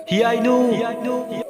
Heeyainu.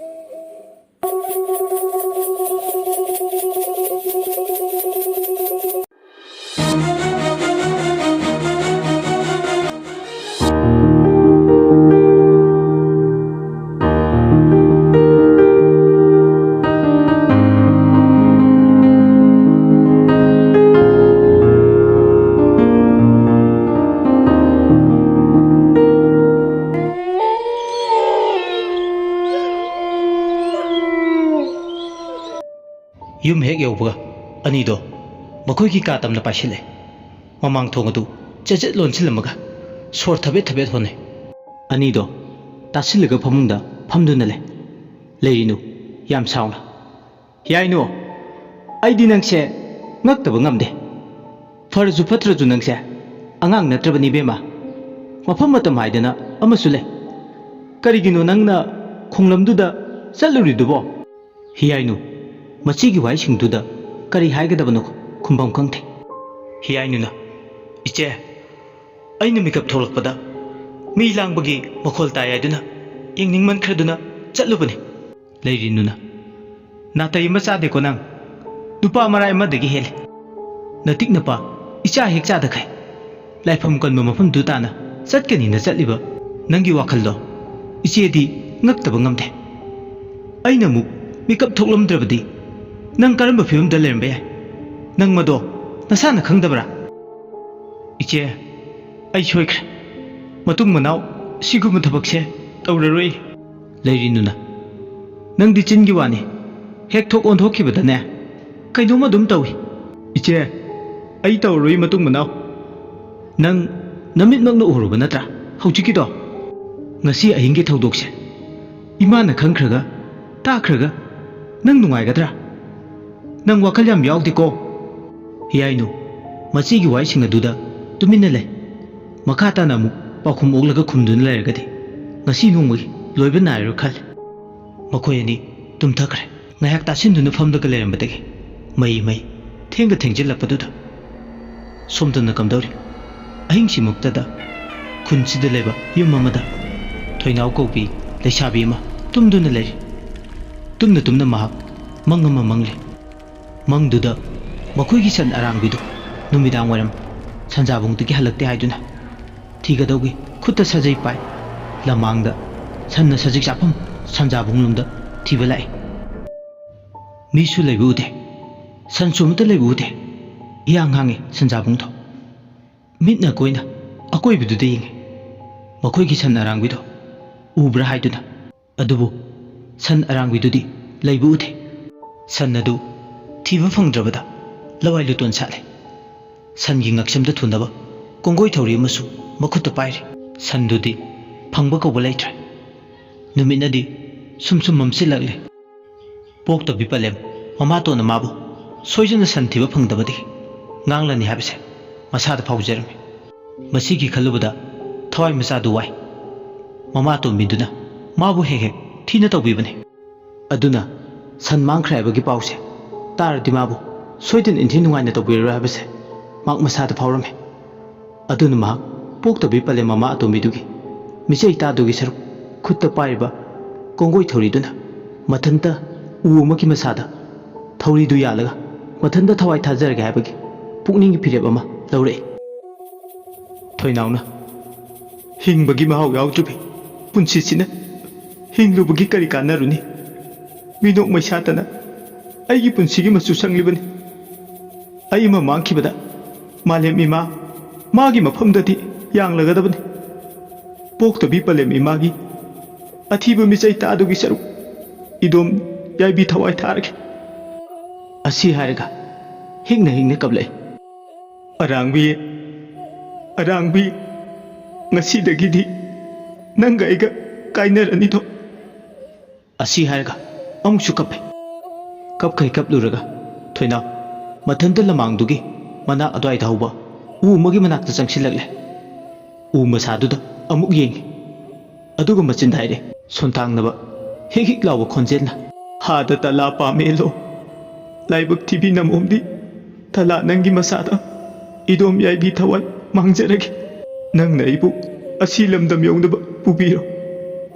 Yum hek yauba anido makoi ki ka tamna paisile mamang thong adu chechet lon silamaga sor thabet hone anido tasilaga phamungda phamduna le leirinu yam sauna Heeyainu aidi nangse ngaktaba ngamde farju phatraju nangse angang natrabani bema mafam matam haidana amasu le karigino nangna khonglamduda chaluridubo Heeyainu Machigi wai singduda kari haigadabanok kumbam kangte Heeyainu na iche aina mikap tholakpada mi langbagi makhol tayaduna yengningman khraduna chatlubani leirinuna natai machade ko nang dupa marai madagi hele natik napa icha hek chada khai laifam kan mafam du tana chatkani na chatliba nangi wakhaldo ichedi ngaktaba ngamde aina mu mikap thoklamdrabadi Nang karamba film da lermbe nang mado nasana khangdabra iche ai choikre matung manau sigum thabakse tawraroi leirinuna nang di chingi wani hek thok on thokibada ne kainoma dum tawi iche ai tawroi matung manau nang namit makna uruba natra haujiki do ngasi ahingi thaudokse imana khangkhraga takhraga nang nungai gadra Nang wakal yam yaw diko Heeyainu machigi wai singa duda tumina le makata namu pakhum oglaga khumdun lairgadi ngasi nungwi loiba nairu khal makoi ani tumthakre ngayak tasinduna famdaga leirambadagi mai thenga thengjilappaduda somdana kamdawri ahingsi muktada khunchida leba yum amada thoinau kobi leisabi ma tumduna leiri tumna mahak mangama mangle Mangduda makoi gi san arangbidu numidang waram sanjabung tiki halakte haiduna thigadawgi khutta sajai pai lamangda sanna sajik chapam sanjabung lumda thibalai misu lebude sansumta lebude yang hangi sanjabung tho mitna koina akoi bidu de yinge makoi gi san arangbidu ubra haiduna adubu san arangbidu di lebude sannadu Thiba fangdrabada lawai luton sale sangi ngaksamda thunaba kongoi thori masu makhutta paire sandudi phangba ko balaitre numinadi sumsum mamsilagle pokta bipalem mamato na mabu soijana santhiba phangdabadi nganglani habse masada phaujerme masigi khalubada thawai masadu wai mamato miduna mabu hege thina tawbibane aduna san mangkhraibagi pause Tar di mabu soidin inthi nungaina tawbirra habase mak masada phawrame aduna mak pokta bipale mama atomidugi misei ta dugi saru khutta paiba kongoi thori duna mathanta uumaki masada thori du yalaga mathanta thawai thajarga habagi pukningi phireb ama laure thoinauna hingbagi mahau yautrubi punsi sina hinglubagi kari kanaruni minok maisatana Aigi punsigi masu sanglibani ai ma mangkhibada malem ima magi mafamdati yanglagadabani pokta bi palem imagi athiba michai tadugi saru idom yaibi thawai tharge asi haraga hingna kablai arangbi ngasi dagidi nanga iga kainarani tho asi haraga amuksu kape Kap kai kap luraga thoina mathanda lamangdugi mana adwai thauba u magi manakta changsilagle u masaduda amuk yeng aduga machin daire sontangnaba hek lawa khonjelna hada tala pamelo laibuk tibi namomdi tala nangi masada idom yaibi thawai mangjarage nang naibu asilamdam yongdaba pubiro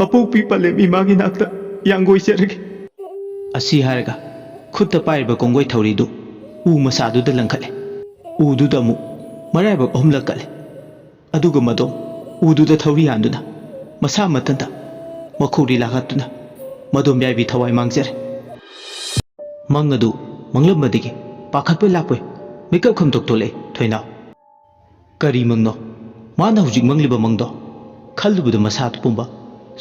ꯑꯄꯣꯛꯄꯤ ꯄꯂꯦꯝ ꯏꯃꯥꯒꯤ ꯅꯥꯛꯇ ꯌꯥꯡꯒꯣꯏ ꯆꯠꯂꯒꯦ ꯑꯁꯤ ꯍꯥꯏꯔꯒ ꯈꯨꯠꯇ ꯄꯥꯏꯔꯤꯕ ꯀꯣꯡꯒꯣꯏ ꯊꯧꯔꯤꯗꯨ ꯎ ꯃꯁꯥꯗꯨꯗ ꯂꯪꯈꯠꯂꯦ ꯎꯗꯨꯗ ꯑꯃꯨꯛ ꯃꯔꯥꯏꯕꯛ ꯑꯍꯨꯝꯂꯛ ꯀꯠꯂꯦ ꯑꯗꯨꯒ ꯃꯗꯣꯝ ꯎꯗꯨꯗ ꯊꯧꯔꯤ ꯌꯥꯟꯗꯨꯅ ꯃꯁꯥ ꯃꯊꯟꯇ ꯃꯈꯧꯔꯤ ꯂꯥꯛꯍꯠꯇꯨꯅ ꯃꯗꯣꯝ ꯌꯥꯏꯕꯤ ꯊꯋꯥꯏ ꯃꯥꯡꯖꯔꯦ ꯃꯪ ꯑꯗꯨ ꯃꯪꯂꯝꯕꯗꯒꯤ ꯄꯥꯈꯠꯄꯣꯏ ꯂꯥꯛꯄꯣꯏ ꯃꯤꯀꯞ ꯈꯪꯇꯣꯛ ꯊꯣꯛꯂꯛꯑꯦ ꯊꯣꯏꯅꯥꯎ ꯀꯔꯤ ꯃꯪꯅꯣ ꯃꯥꯅ ꯍꯧꯖꯤꯛ ꯃꯪꯂꯤꯕ ꯃꯪꯗꯣ ꯈꯜꯂꯨꯕꯗ ꯃꯁꯥꯗꯨ ꯄꯨꯝꯕ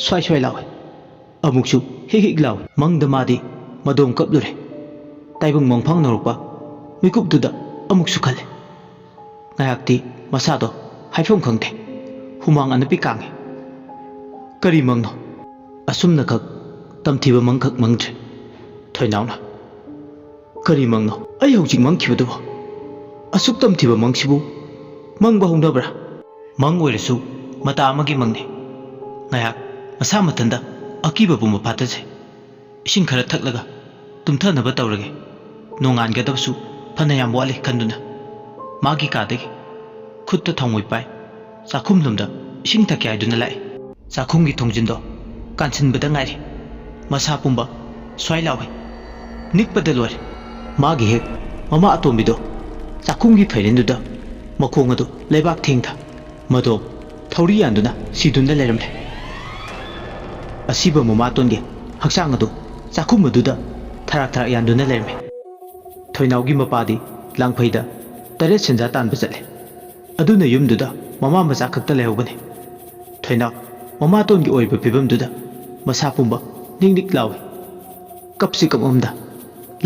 ꯁ꯭ꯋꯥꯏ ꯁ꯭ꯋꯥꯏ ꯂꯥꯎꯏ ꯑꯃꯨꯛꯁꯨ ꯍꯤꯛ ꯍꯤꯛ ꯂꯥꯎꯏ ꯃꯪꯗ ꯃꯥꯗꯤ ꯃꯗꯣꯝ ꯀꯞꯂꯨꯔꯦ ꯇꯥꯏꯕꯪ ꯃꯪꯐꯥꯡꯅꯔꯛꯄ ꯃꯤꯀꯨꯞꯇꯨꯗ ꯑꯃꯨꯛꯁꯨ ꯈꯜꯂꯦ ꯉꯥꯏꯍꯥꯛꯇꯤ ꯃꯁꯥꯗꯣ ꯍꯥꯏꯐꯝ ꯈꯪꯗꯦ ꯍꯨꯃꯥꯡ ꯑꯅꯞꯄꯤ ꯀꯥꯡꯉꯤ ꯀꯔꯤ ꯃꯪꯅꯣ ꯑꯁꯨꯝꯅꯈꯛ ꯇꯝꯊꯤꯕ ꯃꯪꯈꯛ ꯃꯪꯗ꯭ꯔꯦ ꯊꯣꯏꯅꯥꯎꯅ ꯀꯔꯤ ꯃꯪꯅꯣ ꯑꯩ ꯍꯧꯖꯤꯛ ꯃꯪꯈꯤꯕꯗꯨꯕꯣ ꯑꯁꯨꯛ ꯇꯝꯊꯤꯕ ꯃꯪꯁꯤꯕꯨ ꯃꯪꯕ ꯍꯧꯅꯕ꯭ꯔꯥ ꯃꯪ ꯑꯣꯏꯔꯁꯨ ꯃꯇꯥ ꯑꯃꯒꯤ ꯃꯪꯅꯤ ꯉꯥꯏꯍꯥꯛ ꯃꯁꯥ ꯃꯊꯟꯇ ꯑꯀꯤꯕ ꯄꯨꯝꯕ ꯐꯥꯊꯖꯩ ꯏꯁꯤꯡ ꯈꯔ ꯊꯛꯂꯒ ꯇꯨꯝꯊꯅꯕ ꯇꯧꯔꯒꯦ ꯅꯣꯡꯉꯥꯟꯒꯗꯕꯁꯨ ꯐꯅ ꯌꯥꯝ ꯋꯥꯠꯂꯤ ꯈꯟꯗꯨꯅ ꯃꯥꯒꯤ ꯀꯥꯗꯒꯤ ꯈꯨꯠꯇ ꯊꯥꯎꯃꯩ ꯄꯥꯏ ꯆꯥꯛꯈꯨꯝꯂꯣꯝꯗ ꯏꯁꯤꯡ ꯊꯛꯀꯦ ꯍꯥꯏꯗꯨꯅ ꯂꯥꯛꯏ ꯆꯥꯛꯈꯨꯝꯒꯤ ꯊꯣꯡꯖꯤꯟꯗꯣ ꯀꯥꯟꯁꯤꯟꯕꯗ ꯉꯥꯏꯔꯤ ꯃꯁꯥ ꯄꯨꯝꯕ ꯁ꯭ꯋꯥꯏ ꯂꯥꯎꯏ ꯅꯤꯛꯄꯗ ꯂꯣꯏꯔꯦ ꯃꯥꯒꯤ ꯍꯦꯛ ꯃꯃꯥ ꯑꯇꯣꯝꯕꯤꯗꯣ ꯆꯥꯛꯈꯨꯝꯒꯤ ꯐꯩꯔꯦꯟꯗꯨꯗ ꯃꯈꯣꯡ ꯑꯗꯨ ꯂꯩꯕꯥꯛ ꯊꯦꯡꯊ ꯃꯗꯣꯝ ꯊꯧꯔꯤ ꯌꯥꯟꯗꯨꯅ ꯁꯤꯗꯨꯅ ꯂꯩꯔꯝꯂꯦ ꯑꯁꯤꯕ ꯃꯃꯥꯇꯣꯟꯒꯤ ꯍꯛꯆꯥꯡ ꯑꯗꯨ ꯆꯥꯛꯈꯨꯝ ꯑꯗꯨꯗ ꯊꯔꯥꯛ ꯊꯔꯥꯛ ꯌꯥꯟꯗꯨꯅ ꯂꯩꯔꯝꯃꯦ ꯊꯣꯏꯅꯥꯎꯒꯤ ꯃꯄꯥꯗꯤ ꯂꯥꯡꯐꯩꯗ ꯇꯔꯦꯠ ꯁꯦꯟꯖꯥ ꯇꯥꯟꯕ ꯆꯠꯂꯦ ꯑꯗꯨꯅ ꯌꯨꯝꯗꯨꯗ ꯃꯃꯥ ꯃꯆꯥ ꯈꯛꯇ ꯂꯩꯍꯧꯕꯅꯤ ꯊꯣꯏꯅꯥꯎ ꯃꯃꯥꯇꯣꯟꯒꯤ ꯑꯣꯏꯕ ꯐꯤꯕꯝꯗꯨꯗ ꯃꯁꯥ ꯄꯨꯝꯕ ꯅꯤꯛ ꯅꯤꯛ ꯂꯥꯎꯏ ꯀꯞꯁꯤ ꯀꯞꯉꯝꯗ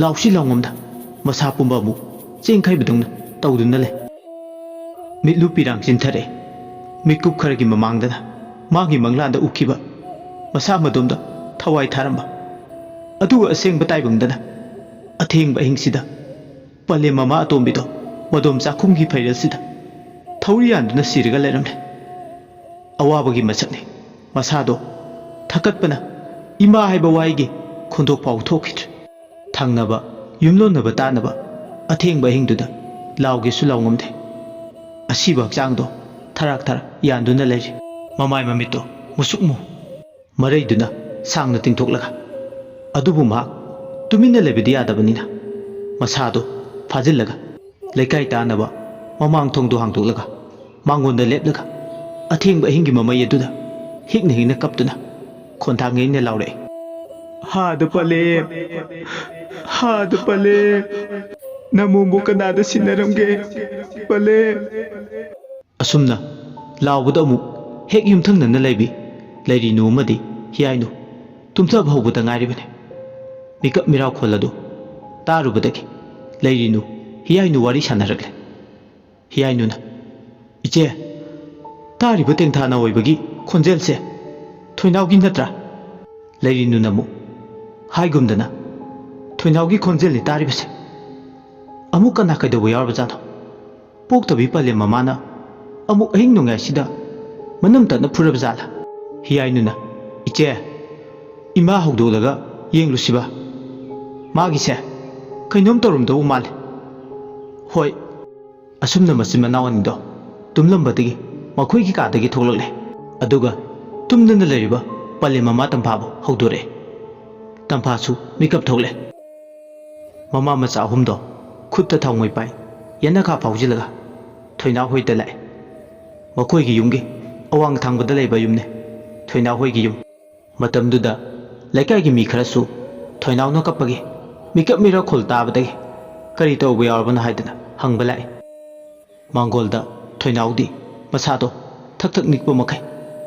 ꯂꯥꯎꯁꯤ ꯂꯥꯎꯉꯝꯗ ꯃꯁꯥ ꯄꯨꯝꯕ ꯑꯃꯨꯛ ꯆꯦꯡꯈꯩꯕꯗꯧꯅ ꯇꯧꯗꯨꯅ ꯂꯩ ꯃꯤꯠꯂꯨ ꯄꯤꯔꯥꯡ ꯆꯤꯟꯊꯔꯛꯑꯦ ꯃꯤꯠꯀꯨꯞ ꯈꯔꯒꯤ ꯃꯃꯥꯡꯗꯅ ꯃꯥꯒꯤ ꯃꯪꯂꯥꯟꯗ ꯎꯈꯤꯕ ꯃꯁꯥ ꯃꯗꯣꯝꯗ ꯊꯋꯥꯏ ꯊꯥꯔꯝꯕ ꯑꯗꯨꯒ ꯑꯁꯦꯡꯕ ꯇꯥꯏꯕꯪꯗꯅ ꯑꯊꯦꯡꯕ ꯑꯍꯤꯡꯁꯤꯗ ꯄꯂꯦꯝ ꯃꯃꯥ ꯑꯇꯣꯝꯕꯤꯗꯣ ꯃꯗꯣꯝ ꯆꯥꯛꯈꯨꯝꯒꯤ ꯐꯩꯔꯦꯜꯁꯤꯗ ꯊꯧꯔꯤ ꯌꯥꯟꯗꯨꯅ ꯁꯤꯔꯒ ꯂꯩꯔꯝꯂꯦ ꯑꯋꯥꯕꯒꯤ ꯃꯁꯛꯅꯤ ꯃꯁꯥꯗꯣ ꯊꯀꯠꯄꯅ ꯏꯃꯥ ꯍꯥꯏꯕ ꯋꯥꯍꯩꯒꯤ ꯈꯣꯟꯊꯣꯛ ꯐꯥꯎ ꯊꯣꯛꯈꯤꯗ꯭ꯔꯦ ꯊꯪꯅꯕ ꯌꯨꯝꯂꯣꯟꯅꯕ ꯇꯥꯅꯕ ꯑꯊꯦꯡꯕ ꯑꯍꯤꯡꯗꯨꯗ ꯂꯥꯎꯒꯦꯁꯨ ꯂꯥꯎꯉꯝꯗꯦ ꯑꯁꯤꯕ ꯍꯛꯆꯥꯡꯗꯣ ꯊꯔꯥꯛ ꯊꯔꯥꯛ ꯌꯥꯟꯗꯨꯅ ꯂꯩꯔꯤ ꯃꯃꯥꯏ ꯃꯃꯤꯠꯇꯣ ꯃꯨꯁꯨꯛ ꯃꯨ ꯃꯔꯩꯗꯨꯅ ꯁꯥꯡꯅ ꯇꯤꯡꯊꯣꯛꯂꯒ ꯑꯗꯨꯕꯨ ꯃꯍꯥꯛ ꯇꯨꯃꯤꯟꯅ ꯂꯩꯕꯗꯤ ꯌꯥꯗꯕꯅꯤꯅ ꯃꯁꯥꯗꯣ ꯐꯥꯖꯤꯜꯂꯒ ꯂꯩꯀꯥꯏ ꯇꯥꯅꯕ ꯃꯃꯥꯡ ꯊꯣꯡꯗꯣ ꯍꯥꯡꯗꯣꯛꯂꯒ ꯃꯥꯡꯒꯣꯟꯗ ꯂꯦꯞꯂꯒ ꯑꯊꯦꯡꯕ ꯑꯍꯤꯡꯒꯤ ꯃꯃꯩ ꯑꯗꯨꯗ ꯍꯤꯛꯅ ꯍꯤꯛꯅ ꯀꯞꯇꯨꯅ ꯈꯣꯟꯊꯥꯡꯉꯩꯅ ꯂꯥꯎꯔꯛꯏ ꯍꯥꯗ ꯄꯂꯦꯝ ꯍꯥꯗ ꯄꯂꯦꯝ ꯅꯃꯣꯝꯕꯨ ꯀꯅꯥꯗ ꯁꯤꯟꯅꯔꯝꯒꯦ ꯄꯂꯦꯝ ꯑꯁꯨꯝꯅ ꯂꯥꯎꯕꯗ ꯑꯃꯨꯛ ꯍꯦꯛ ꯌꯨꯝꯊꯪꯅꯅ ꯂꯩꯕꯤ ꯂꯩꯔꯤꯅꯨ ꯑꯃꯗꯤ ꯍꯤꯌꯥꯏꯅꯨ ꯇꯨꯝꯊꯕ ꯍꯧꯕꯗ ꯉꯥꯏꯔꯤꯕꯅꯤ ꯃꯤꯀꯞ ꯃꯤꯔꯥꯎꯈꯣꯜ ꯑꯗꯨ ꯇꯥꯔꯨꯕꯗꯒꯤ ꯂꯩꯔꯤꯅꯨ ꯍꯤꯌꯥꯏꯅꯨ ꯋꯥꯔꯤ ꯁꯥꯟꯅꯔꯛꯂꯦ ꯍꯤꯌꯥꯏꯅꯨꯅ ꯏꯆꯦ ꯇꯥꯔꯤꯕ ꯇꯦꯡꯊꯥꯅ ꯑꯣꯏꯕꯒꯤ ꯈꯣꯟꯖꯦꯜꯁꯦ ꯊꯣꯏꯅꯥꯎꯒꯤ ꯅꯠꯇ꯭ꯔꯥ ꯂꯩꯔꯤꯅꯨꯅ ꯑꯃꯨꯛ ꯍꯥꯏꯒꯨꯝꯗꯅ ꯊꯣꯏꯅꯥꯎꯒꯤ ꯈꯣꯟꯖꯦꯜꯅꯤ ꯇꯥꯔꯤꯕꯁꯦ ꯑꯃꯨꯛ ꯀꯅꯥ ꯀꯩꯗꯧꯕ ꯌꯥꯎꯔꯕꯖꯥꯠꯅꯣ ꯄꯣꯛꯇꯕꯤ ꯄꯂꯦꯝ ꯃꯃꯥꯅ ꯑꯃꯨꯛ ꯑꯍꯤꯡ ꯅꯣꯡꯌꯥꯏꯁꯤꯗ ꯃꯅꯝ ꯇꯠꯅ ꯐꯨꯔꯕ ꯖꯥꯠꯂꯥ ꯍꯤꯌꯥꯏꯅꯨꯅ ꯏꯆꯦ ꯏꯃꯥ ꯍꯧꯗꯣꯛꯂꯒ ꯌꯦꯡꯂꯨꯁꯤꯕ ꯃꯥꯒꯤꯁꯦ ꯀꯩꯅꯣꯝ ꯇꯧꯔꯝꯗꯧꯕ ꯃꯥꯜꯂꯦ ꯍꯣꯏ ꯑꯁꯨꯝꯅ ꯃꯆꯤꯟ ꯃꯅꯥꯎ ꯑꯅꯤꯗꯣ ꯇꯨꯝꯂꯝꯕꯗꯒꯤ ꯃꯈꯣꯏꯒꯤ ꯀꯥꯗꯒꯤ ꯊꯣꯛꯂꯛꯂꯦ ꯑꯗꯨꯒ ꯇꯨꯝꯗꯅ ꯂꯩꯔꯤꯕ ꯄꯂꯦꯝ ꯃꯃꯥ ꯇꯝꯐꯥꯕꯨ ꯍꯧꯗꯣꯔꯛꯑꯦ ꯇꯝꯐꯥꯁꯨ ꯃꯤꯀꯞ ꯊꯣꯛꯂꯦ ꯃꯃꯥ ꯃꯆꯥ ꯑꯍꯨꯝꯗꯣ ꯈꯨꯠꯇ ꯊꯥꯎꯃꯩ ꯄꯥꯏ ꯌꯦꯅꯈꯥ ꯐꯥꯎꯖꯤꯜꯂꯒ ꯊꯣꯏꯅꯥꯎ ꯍꯣꯏꯗ ꯂꯥꯛꯑꯦ ꯃꯈꯣꯏꯒꯤ ꯌꯨꯝꯒꯤ ꯑꯋꯥꯡ ꯊꯪꯕꯗ ꯂꯩꯕ ꯌꯨꯝꯅꯤ ꯊꯣꯏꯅꯥꯎ ꯍꯣꯏꯒꯤ ꯌꯨꯝ ꯃꯇꯝꯗꯨꯗ ꯂꯩꯀꯥꯏꯒꯤ ꯃꯤ ꯈꯔꯁꯨ ꯊꯣꯏꯅꯥꯎꯅ ꯀꯞꯄꯒꯤ ꯃꯤꯀꯞ ꯃꯤꯔꯈꯣꯜ ꯇꯥꯕꯗꯒꯤ ꯀꯔꯤ ꯇꯧꯕ ꯌꯥꯎꯔꯕꯅꯣ ꯍꯥꯏꯗꯅ ꯍꯪꯕ ꯂꯥꯛꯏ ꯃꯥꯡꯒꯣꯜꯗ ꯊꯣꯏꯅꯥꯎꯗꯤ ꯃꯁꯥꯗꯣ ꯊꯛ ꯊꯛ ꯅꯤꯛꯄ ꯃꯈꯩ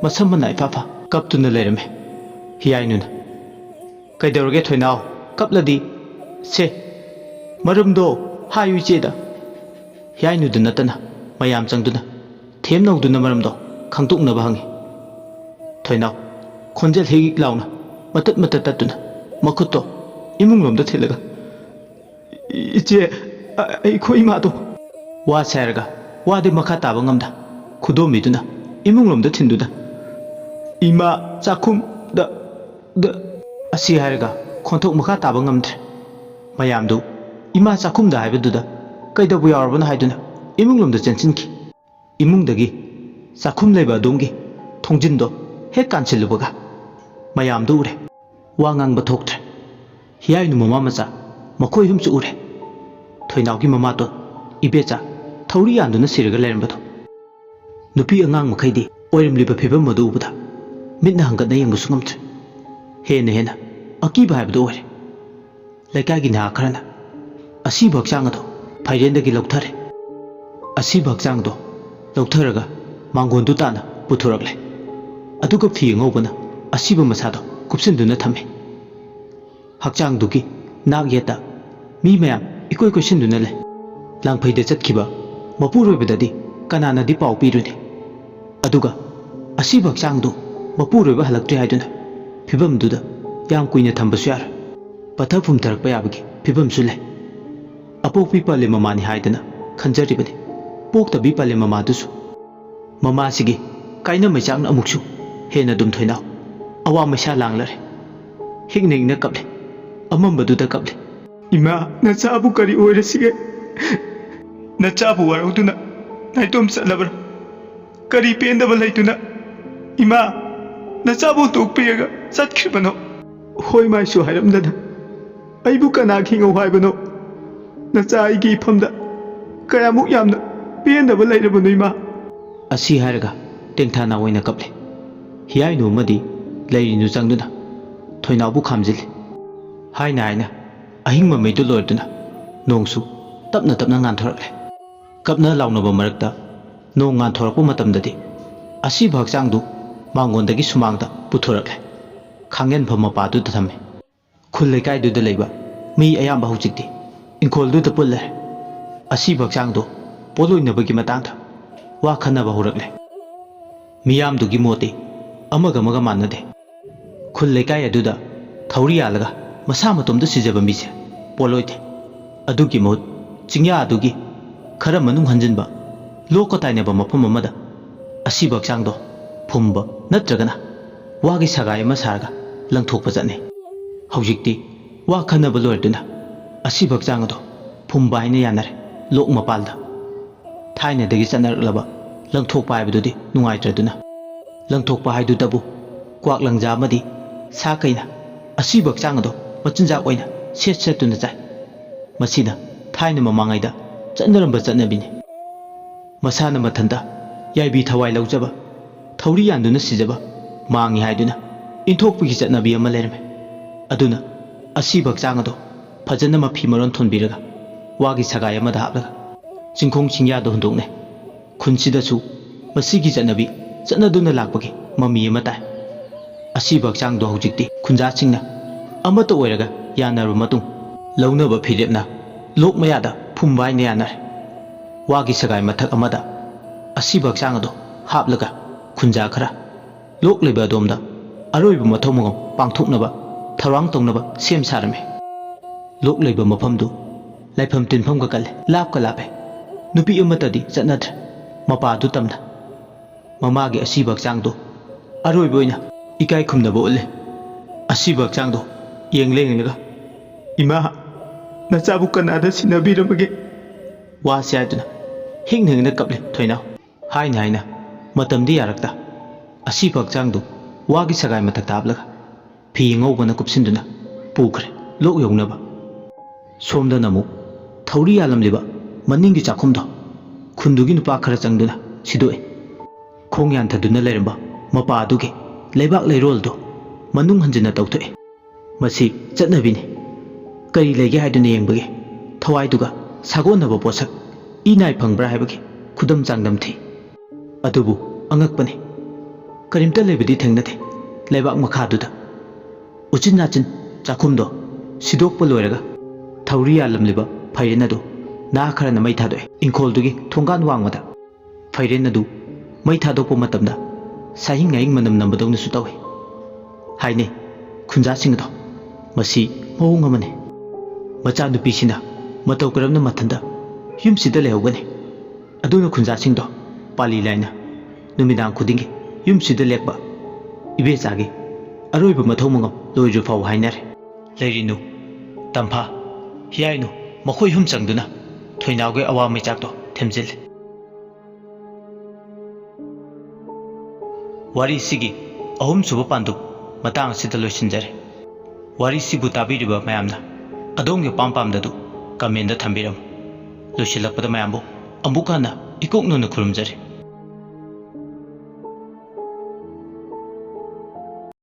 ꯃꯁꯝ ꯃꯅꯥ ꯏꯐꯥꯐꯥ ꯀꯞꯇꯨꯅ ꯂꯩꯔꯝꯃꯦ ꯍꯤꯌꯥꯏꯅꯨꯅ ꯀꯩꯗꯧꯔꯒꯦ ꯊꯣꯏꯅꯥꯎ ꯀꯞꯂꯗꯤ ꯁꯦ ꯃꯔꯝꯗꯣ ꯍꯥꯏꯌꯨ ꯏꯆꯦꯗ ꯍꯤꯌꯥꯏꯅꯨꯗ ꯅꯠꯇꯅ ꯃꯌꯥꯝ ꯆꯪꯗꯨꯅ ꯊꯦꯝꯅꯧꯗꯨꯅ ꯃꯔꯝꯗꯣ ꯈꯪꯗꯣꯛꯅꯕ ꯍꯪꯉꯤ ꯊꯣꯏꯅꯥꯎ ꯈꯣꯟꯖꯦꯜ ꯍꯤꯛ ꯍꯤꯛ ꯂꯥꯎꯅ ꯃꯇꯠ ꯃꯇꯠ ꯇꯠꯇꯨꯅ ꯃꯈꯨꯠꯇꯣ ꯏꯃꯨꯡꯂꯣꯝꯗ ꯊꯤꯜꯂꯒ ꯏꯆꯦ ꯑꯩꯈꯣꯏ ꯏꯃꯥꯗꯣ ꯋꯥ ꯁꯥꯏꯔꯒ ꯋꯥꯗꯤ ꯃꯈꯥ ꯇꯥꯕ ꯉꯝꯗ ꯈꯨꯗꯣꯝꯕꯤꯗꯨꯅ ꯏꯃꯨꯡꯂꯣꯝꯗ ꯊꯤꯟꯗꯨꯅ ꯏꯃꯥ ꯆꯥꯛꯈꯨꯝꯗ ꯑꯁꯤ ꯍꯥꯏꯔꯒ ꯈꯣꯟꯊꯣꯛ ꯃꯈꯥ ꯇꯥꯕ ꯉꯝꯗ꯭ꯔꯦ ꯃꯌꯥꯝꯗꯨ ꯏꯃꯥ ꯆꯥꯛꯈꯨꯝꯗ ꯍꯥꯏꯕꯗꯨꯗ ꯀꯩꯗꯧꯕ ꯌꯥꯎꯔꯕꯅꯣ ꯍꯥꯏꯗꯨꯅ ꯏꯃꯨꯡꯂꯣꯝꯗ ꯆꯦꯟꯁꯤꯟꯈꯤ ꯏꯃꯨꯡꯗꯒꯤ ꯆꯥꯛꯈꯨꯝ ꯂꯩꯕ ꯑꯗꯣꯝꯒꯤ ꯊꯣꯡꯖꯤꯟꯗꯣ ꯍꯦꯛ ꯀꯥꯟꯁꯤꯜꯂꯨꯕꯒ ꯃꯌꯥꯝꯗꯨ ꯎꯔꯦ ꯋꯥ ꯉꯥꯡꯕ ꯊꯣꯛꯇ꯭ꯔꯦ ꯍꯤꯌꯥꯏꯅꯨ ꯃꯃꯥ ꯃꯆꯥ ꯃꯈꯣꯏ ꯑꯍꯨꯝꯁꯨ ꯎꯔꯦ ꯊꯣꯏꯅꯥꯎꯒꯤ ꯃꯃꯥꯇꯣꯟ ꯏꯕꯦꯆꯥ ꯊꯧꯔꯤ ꯌꯥꯟꯗꯨꯅ ꯁꯤꯔꯒ ꯂꯩꯔꯝꯕꯗꯣ ꯅꯨꯄꯤ ꯑꯉꯥꯡ ꯃꯈꯩꯗꯤ ꯑꯣꯏꯔꯝꯂꯤꯕ ꯐꯤꯕꯝ ꯑꯗꯨ ꯎꯕꯗ ꯃꯤꯠꯅ ꯍꯪꯒꯠꯅ ꯌꯦꯡꯕꯁꯨ ꯉꯝꯗ꯭ꯔꯦ ꯍꯦꯟꯅ ꯑꯀꯤꯕ ꯍꯥꯏꯕꯗꯨ ꯑꯣꯏꯔꯦ ꯂꯩꯀꯥꯏꯒꯤ ꯅꯍꯥ ꯈꯔꯅ ꯑꯁꯤꯕ ꯍꯛꯆꯥꯡ ꯑꯗꯨ ꯐꯩꯔꯦꯟꯗꯒꯤ ꯂꯧꯊꯔꯦ ꯑꯁꯤꯕ ꯍꯛꯆꯥꯡꯗꯣ ꯂꯧꯊꯔꯒ ꯃꯥꯡꯒꯣꯟꯗꯨ ꯇꯥꯅ ꯄꯨꯊꯣꯔꯛꯂꯦ ꯑꯗꯨꯒ ꯐꯤ ꯑꯉꯧꯕꯅ ꯑꯁꯤꯕ ꯃꯁꯥꯗꯣ ꯀꯨꯞꯁꯤꯟꯗꯨꯅ ꯊꯝꯃꯦ ꯍꯛꯆꯥꯡꯗꯨꯒꯤ ꯅꯥꯛ ꯌꯦꯠꯇ ꯃꯤ ꯃꯌꯥꯝ ꯏꯀꯣꯏ ꯀꯣꯏꯁꯤꯟꯗꯨꯅ ꯂꯩ ꯂꯥꯡꯐꯩꯗ ꯆꯠꯈꯤꯕ ꯃꯄꯨꯔꯣꯏꯕꯗꯗꯤ ꯀꯅꯥꯅꯗꯤ ꯄꯥꯎ ꯄꯤꯔꯨꯅꯤ ꯑꯗꯨꯒ ꯑꯁꯤꯕ ꯍꯛꯆꯥꯡꯗꯨ ꯃꯄꯨꯔꯣꯏꯕ ꯍꯜꯂꯛꯇ꯭ꯔꯦ ꯍꯥꯏꯗꯨꯅ ꯐꯤꯕꯝꯗꯨꯗ ꯌꯥꯝ ꯀꯨꯏꯅ ꯊꯝꯕꯁꯨ ꯌꯥꯔꯣꯏ ꯄꯠꯊ ꯄꯨꯝꯊꯔꯛꯄ ꯌꯥꯕꯒꯤ ꯐꯤꯕꯝꯁꯨ ꯂꯩ ꯑꯄꯣꯛꯄꯤ ꯄꯥꯂꯦꯝ ꯃꯃꯥꯅꯤ ꯍꯥꯏꯗꯅ ꯈꯟꯖꯔꯤꯕꯅꯤ ꯄꯣꯛꯇꯕꯤ ꯄꯥꯂꯦꯝ ꯃꯃꯥꯗꯨꯁꯨ ꯃꯃꯥꯁꯤꯒꯤ ꯀꯥꯏꯅ ꯃꯩꯆꯥꯛꯅ ꯑꯃꯨꯛꯁꯨ ꯍꯦꯟꯅ ꯑꯗꯨꯝ ꯊꯣꯏꯅꯥꯎ ꯑꯋꯥ ꯃꯩꯁꯥ ꯂꯥꯡꯂꯔꯦ ꯍꯤꯡꯅ ꯀꯞꯂꯦ ꯑꯃꯝꯕꯗꯨꯗ ꯀꯞꯂꯦ ꯏꯃꯥ ꯅꯆꯥꯕꯨ ꯀꯔꯤ ꯑꯣꯏꯔꯁꯤꯒꯦ ꯅꯆꯥꯕꯨ ꯋꯥꯔꯧꯗꯨꯅ ꯅꯥꯏꯇꯣꯝ ꯆꯠꯂꯕ꯭ꯔꯥ ꯀꯔꯤ ꯄꯦꯟꯗꯕ ꯂꯩꯇꯨꯅ ꯏꯃꯥ ꯅꯆꯥꯕꯨ ꯇꯣꯛꯄꯤꯔꯒ ꯆꯠꯈ꯭ꯔꯤꯕꯅꯣ ꯍꯣꯏ ꯃꯥꯏꯁꯨ ꯍꯥꯏꯔꯝꯗꯅ ꯑꯩꯕꯨ ꯀꯅꯥ ꯈꯤꯉꯧ ꯍꯥꯏꯕꯅꯣ ꯅꯆꯥ ꯑꯩꯒꯤ ꯏꯐꯝꯗ ꯀꯌꯥꯃꯨꯛ ꯌꯥꯝꯅ ꯄꯦꯟꯗꯕ ꯂꯩꯔꯕꯅꯣ ꯏꯃꯥ ꯑꯁꯤ ꯍꯥꯏꯔꯒ ꯇꯦꯡꯊꯥꯅ ꯑꯣꯏꯅ ꯀꯞꯂꯦ ꯍꯤꯌꯥꯏꯅꯨ ꯑꯃꯗꯤ ꯂꯩꯔꯤꯅꯨ ꯆꯪꯗꯨꯅ ꯊꯣꯏꯅꯥꯎꯕꯨ ꯈꯥꯝꯖꯤꯜꯂꯤ ꯍꯥꯏꯅ ꯑꯍꯤꯡ ꯃꯃꯩꯗꯨ ꯂꯣꯏꯔꯗꯨꯅ ꯅꯣꯡꯁꯨ ꯇꯞꯅ ꯉꯥꯟꯊꯣꯔꯛꯂꯦ ꯀꯞꯅ ꯂꯥꯎꯅꯕ ꯃꯔꯛꯇ ꯅꯣꯡ ꯉꯥꯟꯊꯣꯔꯛꯄ ꯃꯇꯝꯗꯗꯤ ꯑꯁꯤꯕ ꯍꯛꯆꯥꯡꯗꯨ ꯃꯥꯡꯒꯣꯟꯗꯒꯤ ꯁꯨꯃꯥꯡꯗ ꯄꯨꯊꯣꯔꯛꯂꯦ ꯈꯥꯡꯌꯦꯟꯐꯝ ꯃꯄꯥꯗꯨꯗ ꯊꯝꯃꯦ ꯈꯨꯜ ꯂꯩꯀꯥꯏꯗꯨꯗ ꯂꯩꯕ ꯃꯤ ꯑꯌꯥꯝꯕ ꯍꯧꯖꯤꯛꯇꯤ ꯏꯪꯈꯣꯜꯗꯨꯗ ꯄꯨꯜꯂꯔꯦ ꯑꯁꯤꯕ ꯍꯛꯆꯥꯡꯗꯣ ꯄꯣꯠꯂꯣꯏꯅꯕꯒꯤ ꯃꯇꯥꯡꯗ ꯋꯥ ꯈꯟꯅꯕ ꯍꯧꯔꯛꯂꯦ ꯃꯤꯌꯥꯝꯗꯨꯒꯤ ꯃꯣꯠꯇꯤ ꯑꯃꯒ ꯃꯥꯟꯅꯗꯦ ꯈꯨꯜ ꯂꯩꯀꯥꯏ ꯑꯗꯨꯗ ꯊꯧꯔꯤ ꯌꯥꯜꯂꯒ ꯃꯁꯥ ꯃꯇꯣꯝꯗ ꯁꯤꯖꯕ ꯃꯤꯁꯦ ꯄꯣꯠꯂꯣꯏꯗꯦ ꯑꯗꯨꯒꯤ ꯃꯍꯨꯠ ꯆꯤꯡꯌꯥ ꯑꯗꯨꯒꯤ ꯈꯔ ꯃꯅꯨꯡ ꯍꯟꯖꯤꯟꯕ ꯂꯣꯛꯀ ꯇꯥꯏꯅꯕ ꯃꯐꯝ ꯑꯃꯗ ꯑꯁꯤꯕ ꯍꯛꯆꯥꯡꯗꯣ ꯐꯨꯝꯕ ꯅꯠꯇ꯭ꯔꯒꯅ ꯋꯥꯒꯤ ꯁꯒꯥꯏ ꯑꯃ ꯁꯥꯔꯒ ꯂꯪꯊꯣꯛꯄ ꯆꯠꯅꯩ ꯍꯧꯖꯤꯛꯇꯤ ꯋꯥ ꯈꯟꯅꯕ ꯂꯣꯏꯔꯗꯨꯅ ꯑꯁꯤꯕ ꯍꯛꯆꯥꯡ ꯑꯗꯣ ꯐꯨꯝꯕ ꯍꯥꯏꯅ ꯌꯥꯅꯔꯦ ꯂꯣꯛ ꯃꯄꯥꯜꯗ ꯊꯥꯏꯅꯗꯒꯤ ꯆꯠꯅꯔꯛꯂꯕ ꯂꯪꯊꯣꯛꯄ ꯍꯥꯏꯕꯗꯨꯗꯤ ꯅꯨꯡꯉꯥꯏꯇ꯭ꯔꯗꯨꯅ ꯂꯪꯊꯣꯛꯄ ꯍꯥꯏꯗꯨꯇꯕꯨ ꯀ꯭ꯋꯥꯛ ꯂꯪꯖꯥ ꯑꯃꯗꯤ ꯁꯥ ꯀꯩꯅ ꯑꯁꯤꯕ ꯍꯛꯆꯥꯡ ꯑꯗꯣ ꯃꯆꯤꯟꯖꯥꯛ ꯑꯣꯏꯅ ꯁꯦꯠꯇꯨꯅ ꯆꯥꯏ ꯃꯁꯤꯅ ꯊꯥꯏꯅ ꯃꯃꯥꯡꯉꯩꯗ ꯆꯠꯅꯔꯝꯕ ꯆꯠꯅꯕꯤꯅꯤ ꯃꯁꯥꯅ ꯃꯊꯟꯇ ꯌꯥꯏꯕꯤ ꯊꯋꯥꯏ ꯂꯧꯖꯕ ꯊꯧꯔꯤ ꯌꯥꯟꯗꯨꯅ ꯁꯤꯖꯕ ꯃꯥꯡꯉꯤ ꯍꯥꯏꯗꯨꯅ ꯏꯟꯊꯣꯛꯄꯒꯤ ꯆꯠꯅꯕꯤ ꯑꯃ ꯂꯩꯔꯝꯃꯦ ꯑꯗꯨꯅ ꯑꯁꯤꯕ ꯍꯛꯆꯥꯡ ꯑꯗꯣ ꯐꯖꯅ ꯃꯐꯤ ꯃꯔꯣꯟ ꯊꯣꯟꯕꯤꯔꯒ ꯋꯥꯒꯤ ꯁꯒꯥꯏ ꯑꯃꯗ ꯍꯥꯞꯂꯒ ꯆꯤꯡꯈꯣꯡ ꯆꯤꯡꯌꯥꯗ ꯍꯨꯟꯗꯣꯛꯅꯩ ꯈꯨꯟꯁꯤꯗꯁꯨ ꯃꯁꯤꯒꯤ ꯆꯠꯅꯕꯤ ꯆꯠꯅꯗꯨꯅ ꯂꯥꯛꯄꯒꯤ ꯃꯃꯤ ꯑꯃ ꯇꯥꯏ ꯑꯁꯤꯕ ꯍꯛꯆꯥꯡꯗꯣ ꯍꯧꯖꯤꯛꯇꯤ ꯈꯨꯟꯖꯥꯁꯤꯡꯅ ꯑꯃꯠꯇ ꯑꯣꯏꯔꯒ ꯌꯥꯅꯔꯕ ꯃꯇꯨꯡ ꯂꯧꯅꯕ ꯐꯤꯔꯦꯞꯅ ꯂꯣꯛ ꯃꯌꯥꯗ ꯐꯨꯝꯕ ꯍꯥꯏꯅ ꯌꯥꯅꯔꯦ ꯋꯥꯒꯤ ꯁꯒꯥꯏ ꯃꯊꯛ ꯑꯃꯗ ꯑꯁꯤꯕ ꯍꯛꯆꯥꯡ ꯑꯗꯣ ꯍꯥꯞꯂꯒ ꯈꯨꯟꯖꯥ ꯈꯔ ꯂꯣꯛ ꯂꯩꯕ ꯑꯗꯣꯝꯗ ꯑꯔꯣꯏꯕ ꯃꯊꯧ ꯃꯉꯝ ꯄꯥꯡꯊꯣꯛꯅꯕ ꯊꯧꯔꯥꯡ ꯇꯧꯅꯕ ꯁꯦꯝ ꯁꯥꯔꯝꯃꯤ ꯂꯣꯛ ꯂꯩꯕ ꯃꯐꯝꯗꯨ ꯂꯥꯏꯐꯝ ꯇꯤꯟꯐꯝꯒ ꯀꯜꯂꯦ ꯂꯥꯞꯄꯦ ꯅꯨꯄꯤ ꯑꯃꯠꯇꯗꯤ ꯆꯠꯅꯗ꯭ꯔꯦ ꯃꯄꯥꯗꯨ ꯇꯝꯅ ꯃꯃꯥꯒꯤ ꯑꯁꯤꯕ ꯍꯛꯆꯥꯡꯗꯣ ꯑꯔꯣꯏꯕ ꯑꯣꯏꯅ ꯏꯀꯥꯏ ꯈꯨꯝꯅꯕ ꯎꯠꯂꯦ ꯑꯁꯤꯕ ꯍꯛꯆꯥꯡꯗꯣ ꯌꯦꯡꯂꯒ ꯏꯃꯥ ꯅꯆꯥꯕꯨ ꯀꯅꯥꯗ ꯁꯤꯟꯅꯕꯤꯔꯕꯒꯦ ꯋꯥꯁꯤ ꯍꯥꯏꯗꯨꯅ ꯍꯤꯡꯅ ꯀꯞꯂꯦ ꯊꯣꯏꯅꯥꯎ ꯍꯥꯏꯅ ꯃꯇꯝꯗꯤ ꯌꯥꯔꯛꯇ ꯑꯁꯤꯕ ꯍꯛꯆꯥꯡꯗꯨ ꯋꯥꯒꯤ ꯁꯒꯥꯏ ꯃꯊꯛꯇ ꯍꯥꯞꯂꯒ ꯐꯤ ꯑꯉꯧꯕꯅ ꯀꯨꯞꯁꯤꯟꯗꯨꯅ ꯄꯨꯈ꯭ꯔꯦ ꯂꯣꯛ ꯌꯧꯅꯕ ꯁꯣꯝꯗꯅ ꯑꯃꯨꯛ ꯊꯧꯔꯤ ꯌꯥꯜꯂꯝꯂꯤꯕ ꯃꯅꯤꯡꯒꯤ ꯆꯥꯛꯈꯨꯝꯗꯣ ꯈꯨꯟꯗꯨꯒꯤ ꯅꯨꯄꯥ ꯈꯔ ꯆꯪꯗꯨꯅ ꯁꯤꯗꯣꯛꯏ ꯈꯣꯡ ꯌꯥꯟꯊꯗꯨꯅ ꯂꯩꯔꯝꯕ ꯃꯄꯥ ꯑꯗꯨꯒꯤ ꯂꯩꯕꯥꯛ ꯂꯩꯔꯣꯜꯗꯣ ꯃꯅꯨꯡ ꯍꯟꯖꯤꯟꯅ ꯇꯧꯊꯣꯛꯏ ꯃꯁꯤ ꯆꯠꯅꯕꯤꯅꯤ ꯀꯔꯤ ꯂꯩꯒꯦ ꯍꯥꯏꯗꯨꯅ ꯌꯦꯡꯕꯒꯤ ꯊꯋꯥꯏꯗꯨꯒ ꯁꯥꯒꯣꯟꯅꯕ ꯄꯣꯠꯁꯛ ꯏꯅꯥꯏ ꯐꯪꯕ꯭ꯔꯥ ꯍꯥꯏꯕꯒꯤ ꯈꯨꯗꯝ ꯆꯥꯡꯗꯝ ꯊꯤ ꯑꯗꯨꯕꯨ ꯑꯉꯛꯄꯅꯤ ꯀꯔꯤꯝꯇ ꯂꯩꯕꯗꯤ ꯊꯦꯡꯅꯗꯦ ꯂꯩꯕꯥꯛ ꯃꯈꯥꯗꯨꯗ ꯎꯆꯤꯟ ꯅꯥꯆꯤꯟ ꯆꯥꯛꯈꯨꯝꯗꯣ ꯁꯤꯗꯣꯛꯄ ꯂꯣꯏꯔꯒ ꯊꯧꯔꯤ ꯌꯥꯜꯂꯝꯂꯤꯕ ꯐꯩꯔꯦꯟ ꯑꯗꯨ ꯅꯍꯥ ꯈꯔꯅ ꯃꯩ ꯊꯥꯗꯣꯛꯏ ꯏꯪꯈꯣꯜꯗꯨꯒꯤ ꯊꯣꯡꯒꯥꯟ ꯋꯥꯡꯃꯗ ꯐꯩꯔꯦꯟ ꯑꯗꯨ ꯃꯩ ꯊꯥꯗꯣꯛꯄ ꯃꯇꯝꯗ ꯁꯥꯍꯤꯡ ꯉꯥꯍꯤꯡ ꯃꯅꯝ ꯅꯝꯕꯗꯧꯅꯁꯨ ꯇꯧꯏ ꯍꯥꯏꯅꯩ ꯈꯨꯟꯖꯥꯁꯤꯡ ꯑꯗꯣ ꯃꯁꯤ ꯃꯑꯣꯡ ꯑꯃꯅꯤ ꯃꯆꯥꯅꯨꯄꯤꯁꯤꯅ ꯃꯇꯧ ꯀꯔꯝꯅ ꯃꯊꯟꯇ ꯌꯨꯝꯁꯤꯗ ꯂꯩꯍꯧꯒꯅꯤ ꯑꯗꯨꯅ ꯈꯨꯟꯖꯥꯁꯤꯡꯗꯣ ꯄꯥꯂꯤ ꯂꯥꯏꯅ ꯅꯨꯃꯤꯗꯥꯡ ꯈꯨꯗꯤꯡꯒꯤ ꯌꯨꯝꯁꯤꯗ ꯂꯦꯛꯄ ꯏꯕꯦꯆꯥꯒꯤ ꯑꯔꯣꯏꯕ ꯃꯊꯧ ꯃꯉꯝ ꯂꯣꯏꯗ꯭ꯔꯤ ꯐꯥꯎꯕ ꯍꯥꯏꯅꯔꯦ ꯂꯩꯔꯤꯅꯨ ꯇꯝꯐꯥ ꯍꯤꯌꯥꯏꯅꯨ ꯃꯈꯣꯏ ꯍꯨꯝ ꯆꯪꯗꯨꯅ ꯊꯣꯏꯅꯥꯎꯒꯤ ꯑꯋꯥ ꯃꯩꯆꯥꯛꯇꯣ ꯊꯦꯝꯖꯤꯜꯂꯤ ꯋꯥꯔꯤꯁꯤꯒꯤ ꯑꯍꯨꯝꯁꯨꯕ ꯄꯥꯟꯗꯨꯞ ꯃꯇꯥꯡ ꯑꯁꯤꯗ ꯂꯣꯏꯁꯤꯟꯖꯔꯦ ꯋꯥꯔꯤꯁꯤꯕꯨ ꯇꯥꯕꯤꯔꯤꯕ ꯃꯌꯥꯝꯅ ꯑꯗꯣꯝꯒꯤ ꯄꯥꯝꯄꯥꯝꯗꯗꯨ ꯀꯃꯦꯟꯗ ꯊꯝꯕꯤꯔꯝꯃꯨ ꯂꯣꯏꯁꯤꯜꯂꯛꯄꯗ ꯃꯌꯥꯝꯕꯨ ꯑꯃꯨꯛ ꯍꯟꯅ ꯏꯀꯣꯛꯅꯅ ꯈꯨꯔꯨꯝꯖꯔꯤ